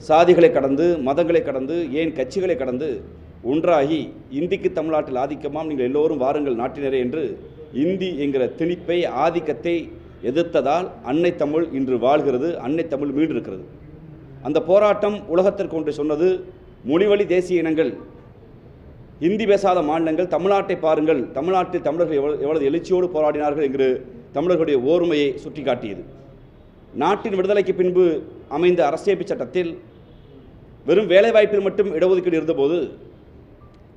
சாதிகளை கடந்து, மதங்களை கடந்து, ஏன் கட்சிகளை கடந்து ஒன்றாகி இந்திக்கு தமிழ்நாட்டில் ஆதிக்கமாம், நீங்கள் எல்லோரும் வாருங்கள் நாட்டினரே என்று இந்தி என்கிற திணிப்பை, ஆதிக்கத்தை எதிர்த்ததால் அன்னை தமிழ் இன்று வாழ்கிறது, அன்னை தமிழ் மீண்டிருக்கிறது. அந்த போராட்டம் உலகத்திற்கு ஒன்று சொன்னது, மொழிவழி தேசிய இனங்கள், இந்தி பேசாத மாநிலங்கள் தமிழ்நாட்டை பாருங்கள், தமிழ்நாட்டில் தமிழர்கள் எவ்வளவு எழுச்சியோடு போராடினார்கள் என்று தமிழர்களுடைய ஓர்மையை சுட்டி காட்டியது. நாட்டின் விடுதலைக்கு பின்பு அமைந்த அரசியமைப்பு சட்டத்தில் வெறும் வேலைவாய்ப்பில் மட்டும் இடஒதுக்கீடு இருந்தபோது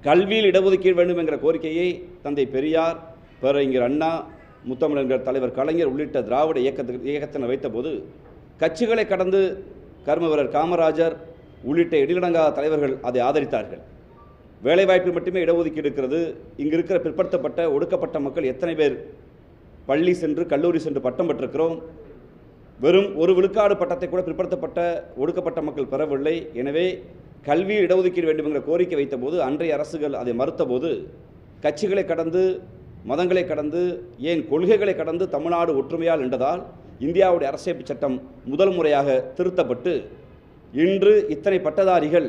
கல்வியில் இடஒதுக்கீடு வேண்டும் என்கிற கோரிக்கையை தந்தை பெரியார், பேரறிஞர் அண்ணா, முத்தமிழர் தலைவர் கலைஞர் உள்ளிட்ட திராவிட இயக்கத்தினர் வைத்தபோது கட்சிகளை கடந்து கர்ம வீரர் காமராஜர் உள்ளிட்ட எழிலடங்காத தலைவர்கள் அதை ஆதரித்தார்கள். வேலைவாய்ப்பில் மட்டுமே இடஒதுக்கீடு இருக்கிறது, இங்கு இருக்கிற பிற்படுத்தப்பட்ட ஒடுக்கப்பட்ட மக்கள் எத்தனை பேர் பள்ளி சென்று கல்லூரி சென்று பட்டம் பெற்றிருக்கிறோம், வெறும் ஒரு விழுக்காடு பட்டத்தை கூட பிற்படுத்தப்பட்ட ஒடுக்கப்பட்ட மக்கள் பெறவில்லை. எனவே கல்வியில் இடஒதுக்கீடு வேண்டும் என்கிற கோரிக்கை வைத்தபோது அன்றைய அரசுகள் அதை மறுத்தபோது கட்சிகளை கடந்து, மதங்களை கடந்து, ஏன் கொள்கைகளை கடந்து தமிழ்நாடு ஒற்றுமையால் நின்றதால் இந்தியாவுடைய அரசியமைப்பு சட்டம் முதல் முறையாக திருத்தப்பட்டு இன்று இத்தனை பட்டதாரிகள்,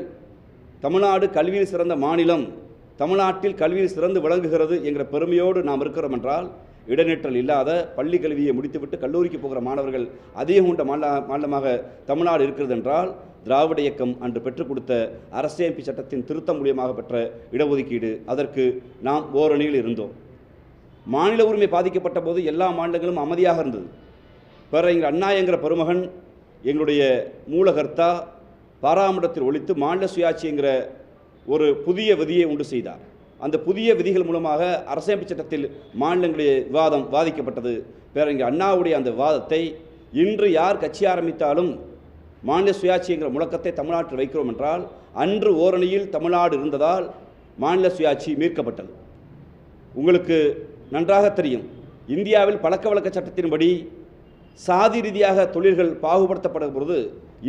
தமிழ்நாடு கல்வியில் சிறந்த மாநிலம், தமிழ்நாட்டில் கல்வியில் சிறந்து விளங்குகிறது என்கிற பெருமையோடு நாம் இருக்கிறோம் என்றால், இடைநிற்றல் இல்லாத பள்ளி கல்வியை முடித்துவிட்டு கல்லூரிக்கு போகிற மாணவர்கள் அதிகம் கொண்ட மாநிலமாக தமிழ்நாடு இருக்கிறது என்றால், திராவிட இயக்கம் அன்று பெற்றுக் கொடுத்த அரசியமைப்பு சட்டத்தின் திருத்தம் மூலியமாக பெற்ற இடஒதுக்கீடு, அதற்கு நாம் ஓரணியில் இருந்தோம். மாநில உரிமை பாதிக்கப்பட்ட போது எல்லா மாநிலங்களும் அமைதியாக இருந்தது. பேரறிஞர் அண்ணா என்கிற பெருமகன் எங்களுடைய மூலகர்த்தா பாராளுமன்றத்தில் ஒழித்து மாநில சுயாட்சி என்கிற ஒரு புதிய விதியை உண்டு செய்தார். அந்த புதிய விதிகள் மூலமாக அரசியமைப்பு சட்டத்தில் மாநிலங்களுடைய விவாதம் வாதிக்கப்பட்டது. பேரறிஞர் அண்ணாவுடைய அந்த விவாதத்தை இன்று யார் கட்சி ஆரம்பித்தாலும் மாநில சுயாட்சி என்கிற முழக்கத்தை தமிழ்நாட்டில் வைக்கிறோம் என்றால், அன்று ஓரணியில் தமிழ்நாடு இருந்ததால் மாநில சுயாட்சி மீட்கப்பட்டது. உங்களுக்கு நன்றாக தெரியும், இந்தியாவில் பழக்க வழக்க சட்டத்தின்படி சாதி ரீதியாக தொழில்கள் பாகுபடுத்தப்படும் பொழுது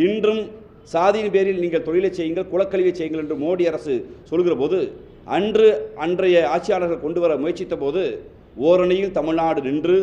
இன்றும் சாதியின் பேரில் நீங்கள் தொழிலை செய்யுங்கள், குலக்கல்வியை செய்யுங்கள் என்று மோடி அரசு சொல்கிற போது, அன்றைய ஆட்சியாளர்கள் கொண்டு வர முயற்சித்த போது ஓரணியில் தமிழ்நாடு நின்று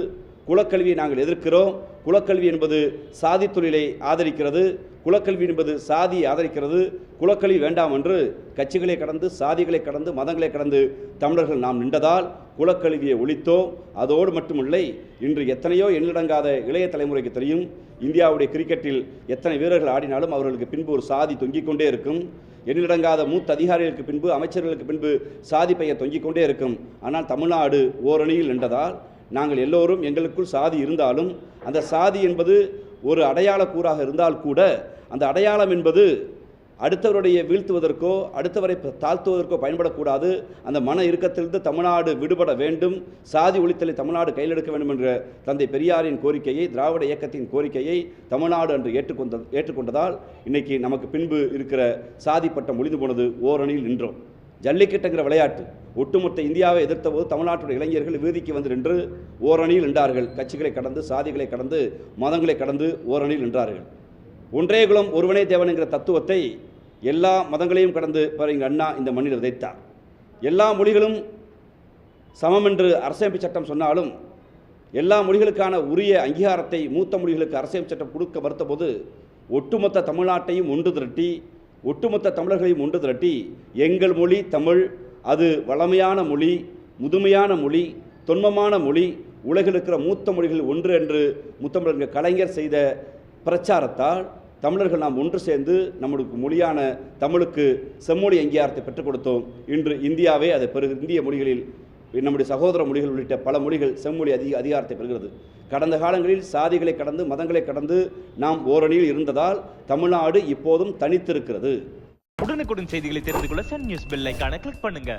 குலக்கல்வியை நாங்கள் எதிர்க்கிறோம், குலக்கல்வி என்பது சாதி தொழிலை ஆதரிக்கிறது, குலக்கல்வி என்பது சாதியை ஆதரிக்கிறது, குலக்கல்வி வேண்டாம் என்று கட்சிகளை கடந்து, சாதிகளை கடந்து, மதங்களை கடந்து தமிழர்கள் நாம் நின்றதால் குலக்கல்வியை ஒழித்தோம். அதோடு மட்டுமில்லை, இன்று எத்தனையோ எண்ணிலடங்காத இளைய தலைமுறைக்கு தெரியும், இந்தியாவுடைய கிரிக்கெட்டில் எத்தனை வீரர்கள் ஆடினாலும் அவர்களுக்கு பின்பு ஒரு சாதி தொங்கிக் கொண்டே இருக்கும். எண்ணிலடங்காத மூத்த அதிகாரிகளுக்கு பின்பு, அமைச்சர்களுக்கு பின்பு சாதி பெயர் தொங்கிக் கொண்டே இருக்கும். ஆனால் தமிழ்நாடு ஓரணியில் நின்றதால் நாங்கள் எல்லோரும், எங்களுக்குள் சாதி இருந்தாலும் அந்த சாதி என்பது ஒரு அடையாள கூறாக இருந்தால் கூட, அந்த அடையாளம் என்பது அடுத்தவருடைய வீழ்த்துவதற்கோ அடுத்தவரை தாழ்த்துவதற்கோ பயன்படக்கூடாது. அந்த மன இறுக்கத்திலிருந்து தமிழ்நாடு விடுபட வேண்டும், சாதி ஒழித்தலை தமிழ்நாடு கையில் எடுக்க வேண்டும் என்ற தந்தை பெரியாரின் கோரிக்கையை, திராவிட இயக்கத்தின் கோரிக்கையை தமிழ்நாடு அன்று ஏற்றுக்கொண்டதால் இன்னைக்கு நமக்கு பின்பு இருக்கிற சாதி பட்டம் ஒழிந்து போனது. ஓரணியில் நின்றோம். ஜல்லிக்கட்டுங்கிற விளையாட்டு ஒட்டுமொத்த இந்தியாவை எதிர்த்த போது தமிழ்நாட்டுடைய இளைஞர்கள் வீதிக்கு வந்து நின்று ஓரணியில் நின்றார்கள். கட்சிகளை கடந்து, சாதிகளை கடந்து, மதங்களை கடந்து ஓரணியில் நின்றார்கள். ஒன்றே குலம் ஒருவனே தேவன் என்கிற தத்துவத்தை எல்லா மதங்களையும் கடந்து பேரறிஞர் அண்ணா இந்த மண்ணில் விதைத்தார். எல்லா மொழிகளும் சமம் என்று அரசியமைப்பு சட்டம் சொன்னாலும் எல்லா மொழிகளுக்கான உரிய அங்கீகாரத்தை மூத்த மொழிகளுக்கு அரசியமைப்பு சட்டம் கொடுக்க மறுத்த போது ஒட்டுமொத்த தமிழ்நாட்டையும் ஒன்று திரட்டி, ஒட்டுமொத்த தமிழர்களையும் ஒன்று திரட்டி, எங்கள் மொழி தமிழ், அது வளமையான மொழி, முதுமையான மொழி, தொன்மமான மொழி, உலகில் இருக்கிற மூத்த மொழிகள் ஒன்று என்று முத்தமிழர் கலைஞர் செய்த பிரச்சாரத்தால் தமிழர்கள் நாம் ஒன்று சேர்ந்து நம்மளுக்கு மொழியான தமிழுக்கு செம்மொழி அங்கீகாரத்தை பெற்றுக் கொடுத்தோம். இன்று இந்தியாவே அதை இந்திய மொழிகளில் நம்முடைய சகோதர மொழிகள் உள்ளிட்ட பல மொழிகள் செம்மொழி அதிகாரத்தை பெறுகிறது. கடந்த காலங்களில் சாதிகளை கடந்து, மதங்களை கடந்து நாம் ஓரணியில் இருந்ததால் தமிழ்நாடு இப்போதும் தனித்திருக்கிறது. உடனுக்குடன் செய்திகளை தெரிந்து கொள்ள சன் நியூஸ் பெல் ஐகானை கிளிக் பண்ணுங்க.